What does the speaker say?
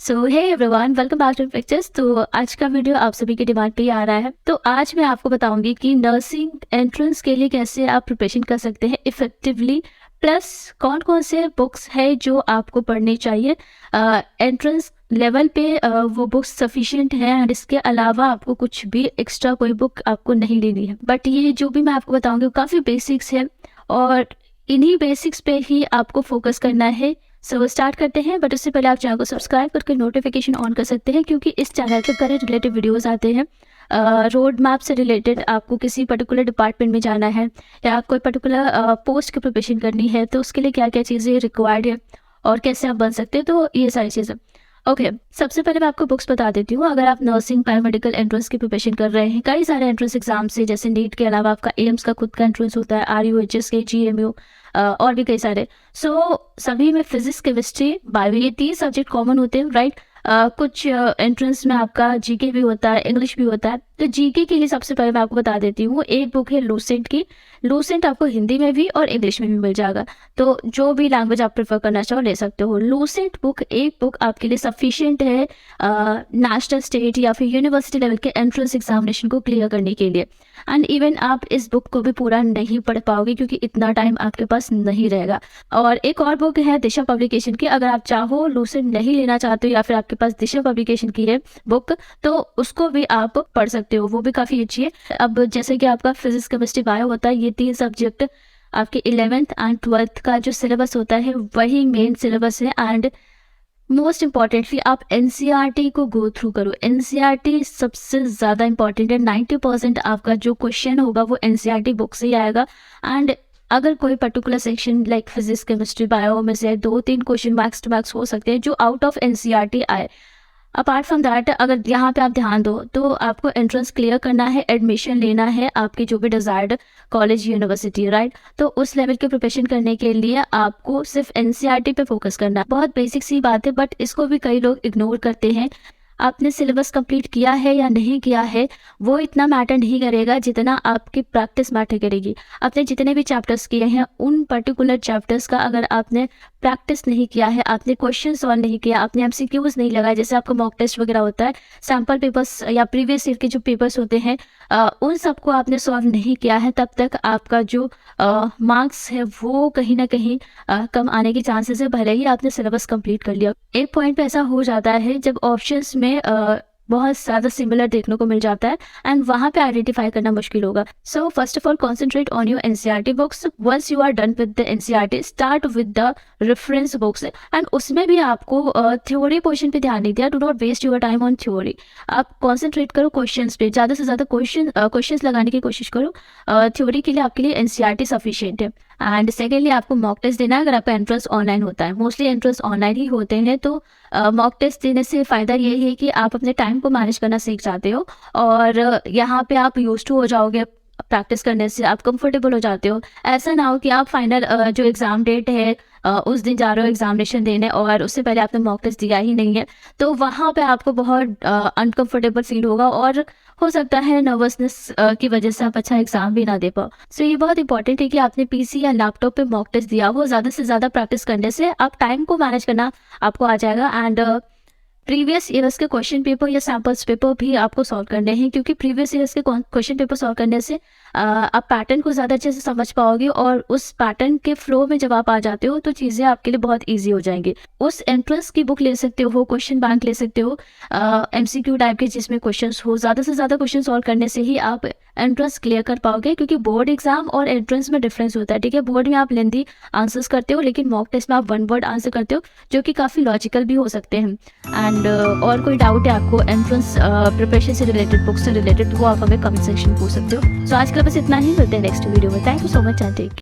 So hey everyone, welcome back to pictures. तो आज का वीडियो आप सभी की डिमांड पे ही आ रहा है। तो आज मैं आपको बताऊंगी कि नर्सिंग एंट्रेंस के लिए कैसे आप प्रिपरेशन कर सकते हैं इफेक्टिवली, प्लस कौन कौन से बुक्स है जो आपको पढ़नी चाहिए एंट्रेंस लेवल पे। वो बुक्स सफिशिएंट है एंड इसके अलावा आपको कुछ भी एक्स्ट्रा कोई बुक आपको नहीं लेनी है। बट ये जो भी मैं आपको बताऊंगी वो काफ़ी बेसिक्स है और इन्हीं बेसिक्स पे ही आपको फोकस करना है। सो स्टार्ट करते हैं, बट उससे पहले आप चैनल को सब्सक्राइब करके नोटिफिकेशन ऑन कर सकते हैं, क्योंकि इस चैनल पे करंट रिलेटेड वीडियोस आते हैं। रोड मैप से रिलेटेड आपको किसी पर्टिकुलर डिपार्टमेंट में जाना है या कोई पर्टिकुलर पोस्ट की प्रिपरेशन करनी है तो उसके लिए क्या क्या चीज़ें रिक्वायर्ड है और कैसे आप बन सकते हैं, तो ये सारी चीज़ें। ओके, सबसे पहले मैं आपको बुक्स बता देती हूँ। अगर आप नर्सिंग पैरामेडिकल एंट्रेंस की प्रिपरेशन कर रहे हैं, कई सारे एंट्रेंस एग्जाम्स है, जैसे नीट के अलावा आपका एम्स का खुद का एंट्रेंस होता है, RUHS के, GMU और भी कई सारे। सो सभी में फिजिक्स, केमिस्ट्री, बायो, ये 3 सब्जेक्ट कॉमन होते हैं, राइट। कुछ एंट्रेंस में आपका GK भी होता है, इंग्लिश भी होता है। तो GK के लिए सबसे पहले मैं आपको बता देती हूँ, एक बुक है लूसेंट की। लूसेंट आपको हिंदी में भी और इंग्लिश में भी मिल जाएगा, तो जो भी लैंग्वेज आप प्रेफर करना चाहो ले सकते हो। लूसेंट बुक एक बुक आपके लिए सफिशिएंट है नेशनल, स्टेट या फिर यूनिवर्सिटी लेवल के एंट्रेंस एग्जामिनेशन को क्लियर करने के लिए। एंड इवन आप इस बुक को भी पूरा नहीं पढ़ पाओगे क्योंकि इतना टाइम आपके पास नहीं रहेगा। और एक और बुक है दिशा पब्लिकेशन की। अगर आप चाहो लूसेंट नहीं लेना चाहते हो या फिर आपके पास दिशा पब्लिकेशन की है बुक, तो उसको भी आप पढ़ सकते हो, वो भी काफ़ी अच्छी है। अब जैसे कि आपका फिजिक्स, केमिस्ट्री, बायो होता है, ये 3 सब्जेक्ट आपके 11th एंड 12th का जो सिलेबस होता है वही मेन सिलेबस है। एंड मोस्ट इम्पॉर्टेंटली आप NCERT को गो थ्रू करो। NCERT सबसे ज़्यादा इंपॉर्टेंट है। 90% आपका जो क्वेश्चन होगा वो NCERT बुक से ही आएगा। एंड अगर कोई particular section like physics, chemistry, bio में से 2-3 क्वेश्चन मैक्स टू मैक्स हो सकते हैं जो आउट ऑफ NCERT आए। अपार्ट फ्रॉम दैट, अगर यहाँ पे आप ध्यान दो तो आपको एंट्रेंस क्लियर करना है, एडमिशन लेना है आपके जो भी डिजायर्ड कॉलेज, यूनिवर्सिटी, राइट। तो उस लेवल के प्रिपरेशन करने के लिए आपको सिर्फ NCERT पे फोकस करना है। बहुत बेसिक सी बात है, बट इसको भी कई लोग इग्नोर करते हैं। आपने सिलेबस कंप्लीट किया है या नहीं किया है वो इतना मैटर नहीं करेगा जितना आपकी प्रैक्टिस मैटर करेगी। आपने जितने भी चैप्टर्स किए हैं उन पर्टिकुलर चैप्टर्स का अगर आपने प्रैक्टिस नहीं किया है, आपने क्वेश्चन सॉल्व नहीं किया, आपने MCQs नहीं लगाए, जैसे आपको मॉक टेस्ट वगैरह होता है, सैम्पल पेपर्स या प्रीवियस ईयर के जो पेपर्स होते हैं उन सबको आपने सॉल्व नहीं किया है, तब तक आपका जो मार्क्स है वो कहीं ना कहीं कम आने के चांसेस है, भले ही आपने सिलेबस कंप्लीट कर लिया। एक पॉइंट पे ऐसा हो जाता है जब ऑप्शंस में बहुत ज़्यादा सिमिलर देखने को मिल जाता है एंड वहाँ पे आइडेंटिफाई करना मुश्किल होगा। So first of all concentrate on your NCERT books. Once you are done with the NCERT, start with the reference books. And उसमें भी आपको थ्योरी पोर्शन पे ध्यान नहीं दिया। Do not waste your time on theory. आप concentrate करो questions पे, ज़्यादा से ज़्यादा क्वेश्चंस लगाने की कोशिश करो। थ्योरी के लिए आपके लिए NCERT सफिशिएंट है। एंड सेकेंडली आपको मॉक टेस्ट देना है अगर आपका एंट्रेंस ऑनलाइन होता है। मोस्टली एंट्रेंस ऑनलाइन ही होते हैं, तो मॉक टेस्ट देने से फ़ायदा यही है कि आप अपने टाइम को मैनेज करना सीख जाते हो और यहाँ पे आप यूज्ड टू हो जाओगे। प्रैक्टिस करने से आप कंफर्टेबल हो जाते हो। ऐसा ना हो कि आप फाइनल जो एग्ज़ाम डेट है उस दिन जा रहे हो एग्जामिनेशन देने और उससे पहले आपने मॉक टेस्ट दिया ही नहीं है, तो वहाँ पे आपको बहुत अनकंफर्टेबल फील होगा और हो सकता है नर्वसनेस की वजह से आप अच्छा एग्जाम भी ना दे पाओ। सो ये बहुत इंपॉर्टेंट है कि आपने PC या लैपटॉप पे मॉक टेस्ट दिया हो। ज़्यादा से ज़्यादा प्रैक्टिस करने से आप टाइम को मैनेज करना आपको आ जाएगा। एंड प्रीवियस ईयर्स के क्वेश्चन पेपर या सैम्पल्स पेपर भी आपको सॉल्व करने हैं, क्योंकि प्रीवियस ईयर्स के क्वेश्चन पेपर सॉल्व करने से आप पैटर्न को ज़्यादा अच्छे से समझ पाओगे और उस पैटर्न के फ्लो में जब आप आ जाते हो तो चीज़ें आपके लिए बहुत ईजी हो जाएंगी। उस एंट्रेंस की बुक ले सकते हो, क्वेश्चन बैंक ले सकते हो MCQ टाइप के, जिसमें क्वेश्चन हो। ज़्यादा से ज़्यादा क्वेश्चन सॉल्व करने से ही आप एंट्रेंस क्लियर कर पाओगे, क्योंकि बोर्ड एग्जाम और एंट्रेंस में डिफरेंस होता है, ठीक है। बोर्ड में आप लेंथी आंसर्स करते हो, लेकिन मॉक टेस्ट में आप 1 वर्ड आंसर करते हो जो कि काफ़ी लॉजिकल भी हो सकते हैं। एंड और कोई डाउट है आपको एंट्रेंस प्रिपरेशन से रिलेटेड, बुक से रिलेटेड, वो आप हमें कमेंट सेक्शन में पूछ सकते हो। सो आज के लिए बस इतना ही, मिलते हैं नेक्स्ट वीडियो में। Thank you so much and take care.